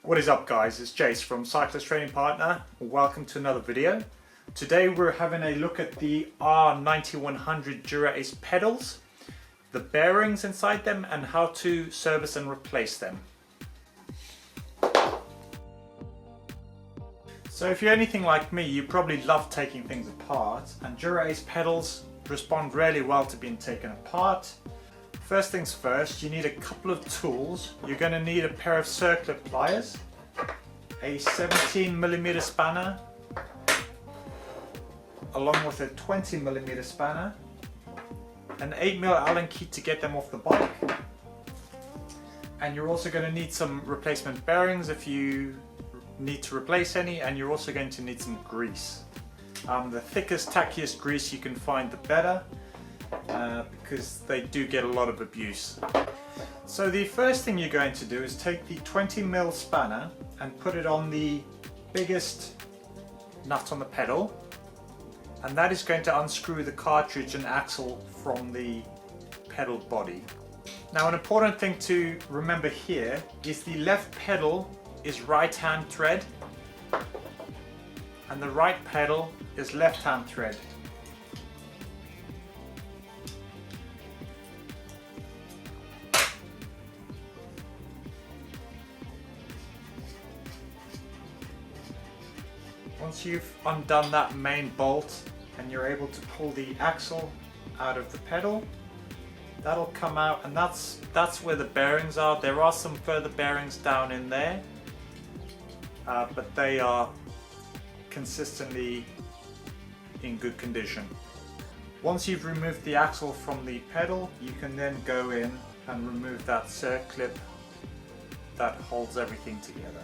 What is up guys, it's Jace from Cyclist Training Partner. Welcome to another video. Today we're having a look at the R9100 Dura pedals, the bearings inside them and how to service and replace them. So if you're anything like me, you probably love taking things apart, and Dura pedals respond really well to being taken apart. First things first, you need a couple of tools. You're going to need a pair of circular pliers, a 17mm spanner, along with a 20mm spanner, an 8mm Allen key to get them off the bike, and you're also going to need some replacement bearings if you need to replace any, and you're also going to need some grease. The thickest, tackiest grease you can find, the better. Because they do get a lot of abuse. So the first thing you're going to do is take the 20mm spanner and put it on the biggest nut on the pedal, and that is going to unscrew the cartridge and axle from the pedal body. Now an important thing to remember here is the left pedal is right hand thread and the right pedal is left hand thread. Once you've undone that main bolt and you're able to pull the axle out of the pedal, that'll come out, and that's where the bearings are. There are some further bearings down in there, but they are consistently in good condition. Once you've removed the axle from the pedal, you can then go in and remove that circlip that holds everything together.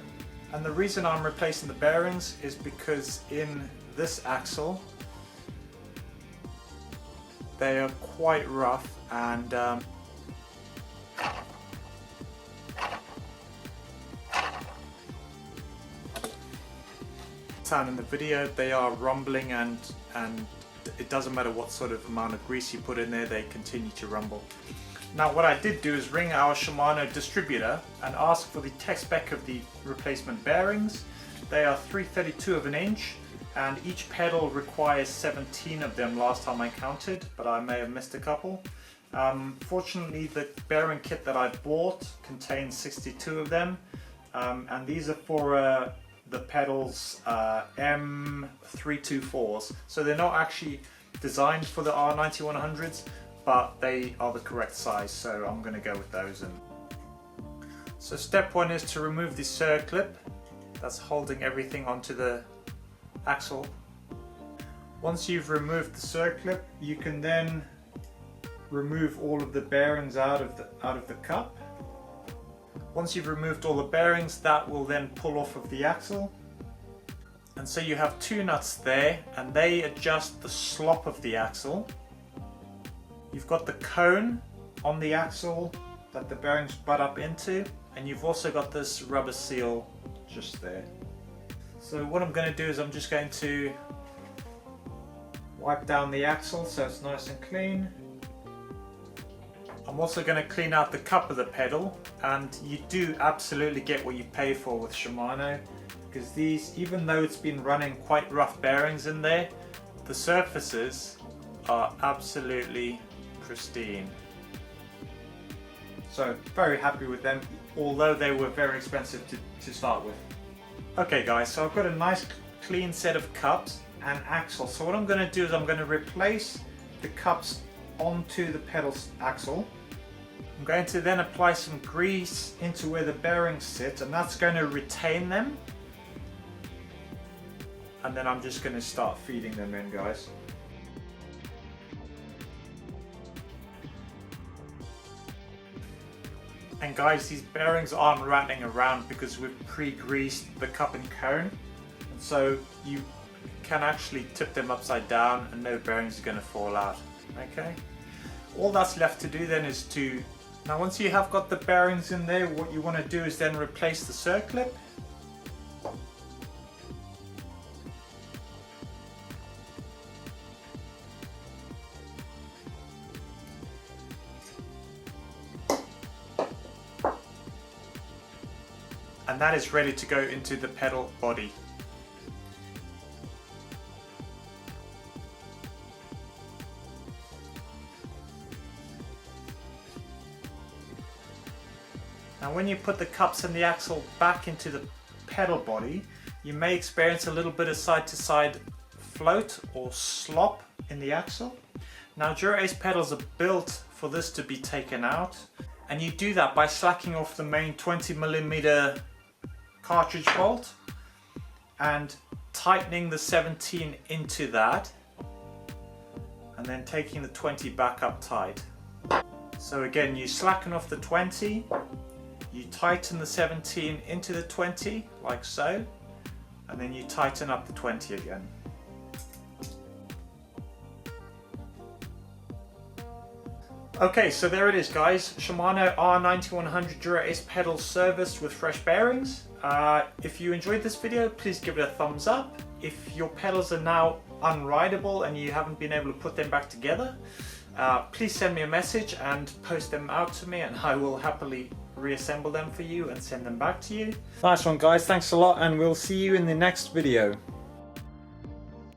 And the reason I'm replacing the bearings is because in this axle they are quite rough, and sound in the video, they are rumbling, and it doesn't matter what sort of amount of grease you put in there, they continue to rumble. Now what I did do is ring our Shimano distributor and ask for the tech spec of the replacement bearings. They are 3/32 of an inch, and each pedal requires 17 of them last time I counted, but I may have missed a couple. Fortunately the bearing kit that I bought contains 62 of them, and these are for the pedals M324s, so they're not actually designed for the R9100s, but they are the correct size, so I'm going to go with those. So step one is to remove the circlip that's holding everything onto the axle. Once you've removed the circlip, you can then remove all of the bearings out of the cup. Once you've removed all the bearings, that will then pull off of the axle. And so you have two nuts there, and they adjust the slop of the axle. You've got the cone on the axle that the bearings butt up into, and you've also got this rubber seal just there. So what I'm going to do is I'm just going to wipe down the axle so it's nice and clean. I'm also going to clean out the cup of the pedal, and you do absolutely get what you pay for with Shimano, because these, even though it's been running quite rough bearings in there, the surfaces are absolutely pristine. So very happy with them, although they were very expensive to start with. Okay guys, so I've got a nice clean set of cups and axle. So what I'm going to do is I'm going to replace the cups onto the pedal's axle. I'm going to then apply some grease into where the bearings sit, and that's going to retain them. And then I'm just going to start feeding them in, guys. And guys, these bearings aren't rattling around because we've pre-greased the cup and cone, and so you can actually tip them upside down and no bearings are going to fall out. Okay, all that's left to do then is to, now once you have got the bearings in there, what you want to do is then replace the circlip. and that is ready to go into the pedal body. Now when you put the cups and the axle back into the pedal body, you may experience a little bit of side to side float or slop in the axle. Now Dura Ace pedals are built for this to be taken out, and you do that by slacking off the main 20mm cartridge bolt and tightening the 17 into that, and then taking the 20 back up tight. So again, you slacken off the 20, you tighten the 17 into the 20 like so, and then you tighten up the 20 again. Okay, so there it is guys, Shimano R9100 Dura Ace pedals serviced with fresh bearings. If you enjoyed this video, please give it a thumbs up. If your pedals are now unrideable and you haven't been able to put them back together, please send me a message and post them out to me, and I will happily reassemble them for you and send them back to you. Nice one guys, thanks a lot, and we'll see you in the next video.